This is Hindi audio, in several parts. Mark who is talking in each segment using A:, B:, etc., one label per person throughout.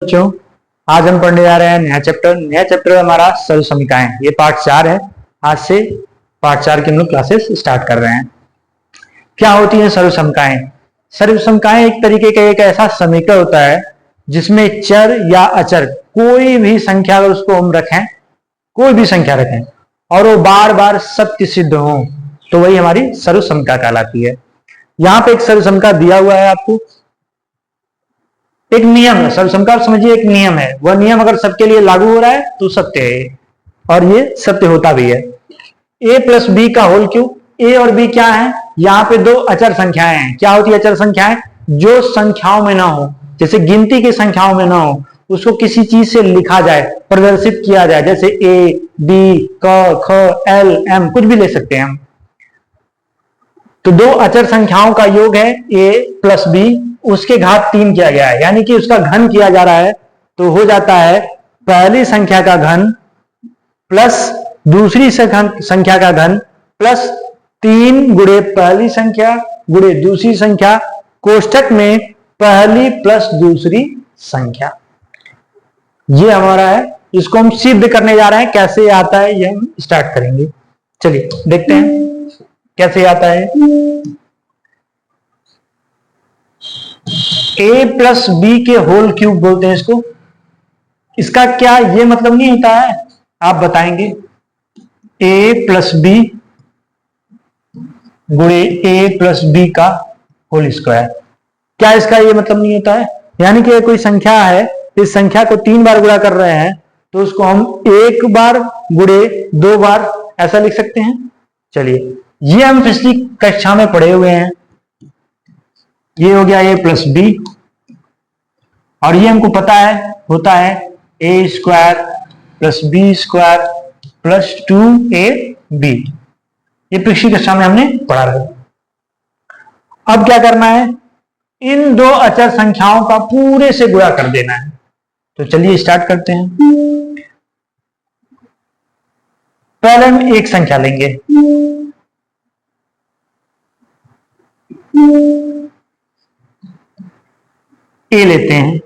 A: बच्चों, आज हम पढ़ने जा रहे हैं नया चैप्टर हमारा सरल समीकरण। ये पार्ट 4 है। आज से पार्ट 4 की हम लोग क्लासेस स्टार्ट कर रहे हैं। क्या होती है सरल समीकरण? सरल समीकरण एक तरीके का एक ऐसा समीकरण होता है जिसमें चर या अचर कोई भी संख्या अगर उसको हम रखें, कोई भी संख्या रखें और वो बार बार सत्य सिद्ध हो तो वही हमारी सरल समीकरण कहलाती है। यहाँ पे एक सरल समीकरण दिया हुआ है आपको, एक नियम है। सरल समीकरण समझिए एक नियम है। वह नियम अगर सबके लिए लागू हो रहा है तो सत्य है और ये सत्य होता भी है। a प्लस बी का होल क्यूब। a और b क्या है? यहाँ पे दो अचर संख्याएं हैं। क्या होती है अचर संख्याएं? जो संख्याओं में ना हो, जैसे गिनती की संख्याओं में ना हो, उसको किसी चीज से लिखा जाए, प्रदर्शित किया जाए, जैसे a, b, क, ख, l, m, कुछ भी ले सकते हैं हम। तो दो अचर संख्याओं का योग है a प्लस बी, उसके घात 3 किया गया है, यानी कि उसका घन किया जा रहा है। तो हो जाता है पहली संख्या का घन प्लस दूसरी संख्या का घन प्लस 3 गुणे पहली संख्या गुणे दूसरी संख्या, कोष्ठक में पहली प्लस दूसरी संख्या। ये हमारा है। इसको हम सिद्ध करने जा रहे हैं। कैसे आता है ये हम स्टार्ट करेंगे। चलिए देखते हैं कैसे आता है। a प्लस बी के होल क्यूब बोलते हैं इसको। इसका क्या ये मतलब नहीं होता है, आप बताएंगे। a प्लस बी गुणे a प्लस बी का होल स्क्वायर, क्या इसका ये मतलब नहीं होता है? यानी कि कोई संख्या है, इस संख्या को 3 बार गुणा कर रहे हैं तो उसको हम 1 बार गुणे 2 बार ऐसा लिख सकते हैं। चलिए ये हम पिछली कक्षा में पढ़े हुए हैं। ये हो गया a प्लस बी और ये हमको पता है होता है a square plus B square plus 2ab। ये पिछली कक्षा में हमने पढ़ा है। अब क्या करना है? इन दो अचर संख्याओं का पूरे से गुणा कर देना है। तो चलिए स्टार्ट करते हैं। पहले हम एक संख्या लेंगे, a लेते हैं।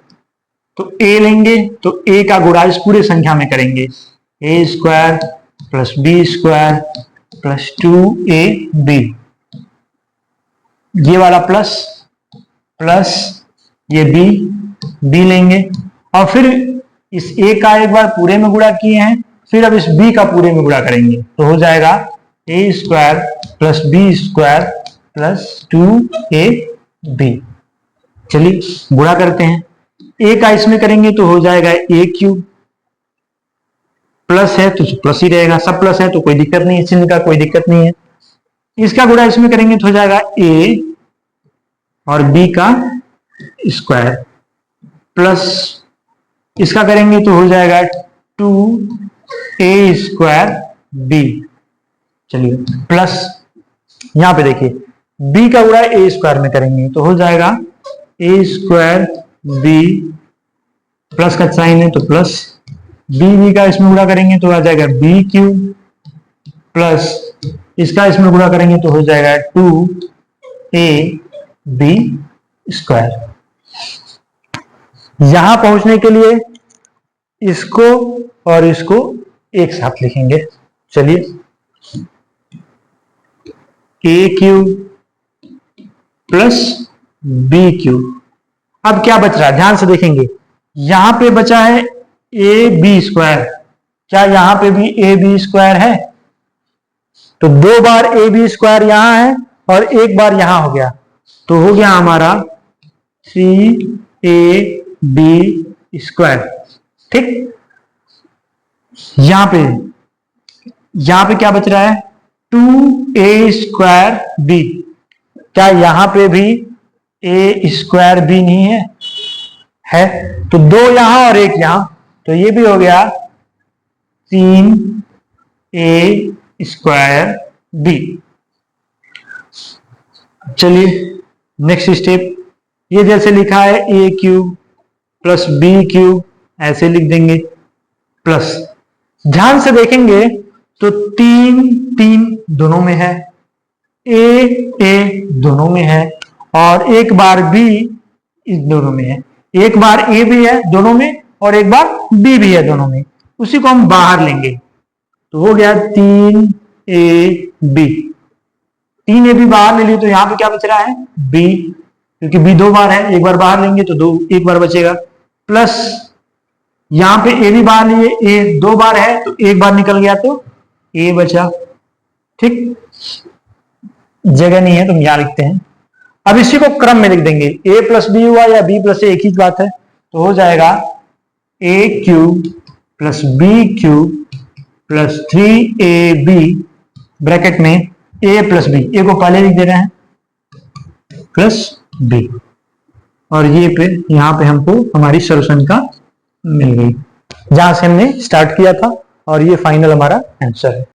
A: तो a लेंगे तो a का गुणा इस पूरे संख्या में करेंगे, a square plus B square plus 2ab। ये वाला प्लस प्लस ये b लेंगे और फिर इस a का एक बार पूरे में गुणा किए हैं, फिर अब इस b का पूरे में गुणा करेंगे तो हो जाएगा a square plus B square plus 2ab। चलिए गुणा करते हैं। a का इसमें करेंगे तो हो जाएगा a क्यूब, प्लस है तो प्लस ही रहेगा, सब प्लस है तो कोई दिक्कत नहीं है, चिन्ह का कोई दिक्कत नहीं है। इसका गुणा इसमें करेंगे तो हो जाएगा a और b का स्क्वायर, प्लस इसका करेंगे तो हो जाएगा 2a स्क्वायर b। चलिए प्लस यहां पे देखिए b का गुणा a स्क्वायर में करेंगे तो हो जाएगा a स्क्वायर b, प्लस का साइन है तो प्लस, b का इसमें गुणा करेंगे तो आ जाएगा b क्यूब, प्लस इसका इसमें गुणा करेंगे तो हो जाएगा 2ab स्क्वायर। यहां पहुंचने के लिए इसको और इसको एक साथ लिखेंगे। चलिए a cube plus b cube. अब क्या बच रहा है ध्यान से देखेंगे। यहां पे बचा है a b स्क्वायर, क्या यहां पे भी a b स्क्वायर है? तो 2 बार a b स्क्वायर यहां है और एक बार यहां हो गया तो हो गया हमारा 3ab स्क्वायर। ठीक, यहां पे क्या बच रहा है? 2a square b। क्या यहां पे भी a स्क्वायर b नहीं है? है तो 2 यहां और 1 यहां, तो ये भी हो गया 3a स्क्वायर b। चलिए नेक्स्ट स्टेप, ये जैसे लिखा है a cube plus b cube ऐसे लिख देंगे, प्लस ध्यान से देखेंगे तो 3 दोनों में है, a दोनों में है और एक बार b इस दोनों में है। एक बार ए भी है दोनों में और एक बार बी भी है दोनों में, उसी को हम बाहर लेंगे। तो हो गया 3ab, 3ab बाहर ले ली तो यहां पे क्या बच रहा है b, क्योंकि b 2 बार है, एक बार बाहर लेंगे तो एक बार बचेगा, प्लस यहां पे a भी बाहर लिए, a 2 बार है तो एक बार निकल गया तो a बचा। ठीक, जगह नहीं है तो हम यहां लिखते हैं। अब इसी को क्रम में लिख देंगे, a प्लस बी हुआ या b प्लस ए, एक ही बात है, तो हो जाएगा a cube plus B cube plus 3ab bracket में a प्लस बी, ए को पहले लिख दे रहे हैं प्लस b, और ये पे यहां पे हमको हमारी सॉल्यूशन का मिल गई, जहां से हमने स्टार्ट किया था, और ये फाइनल हमारा आंसर है।